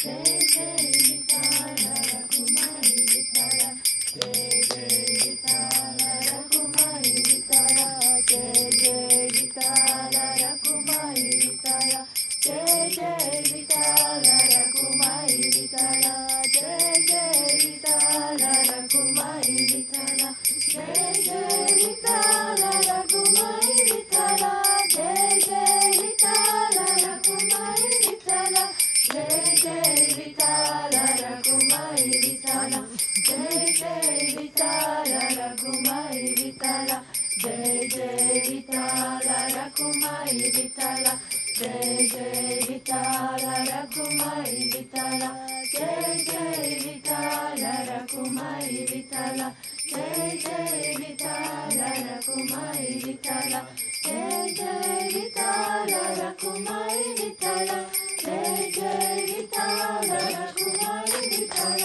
Jai Jai Vitthal Rakhumai Vitthal Jai Jai Vitthal Rakhumai Vitthal Jai Jai Vitthal Rakhumai Vitthal Jai Jai Vitthal Rakhumai Vitthal Jai Jai Vitthal Rakhumai Vitthal Jai Jai Vitthal Rakhumai Vitthal Jai Jai Vitthal Rakhumai Vitthal Jai Jai Vitthal Rakhumai Vitthal Jai Jai Vitthal Rakhumai Vitthal Jai Jai Vitthal Rakhumai Vitthal Jai Jai Vitthal Rakhumai Vitthal Jai Jai Vitthal Rakhumai Vitthal Jai Jai Vitthal Rakhumai Vitthal Jai Jai Vitthal Rakhumai Vitthal Jai Jai Vitthal Rakhumai Vitthal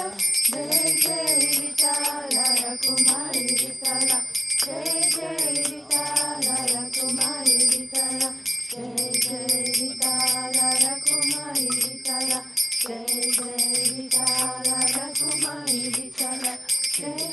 Jai Jai Vitthal Rakhumai Vitthal Jai Jai Vitthal Rakhumai Vitthal Jai Jai Vitthal Rakhumai Vitthal Jai Jai Vitthal Rakhumai Vitthal Jai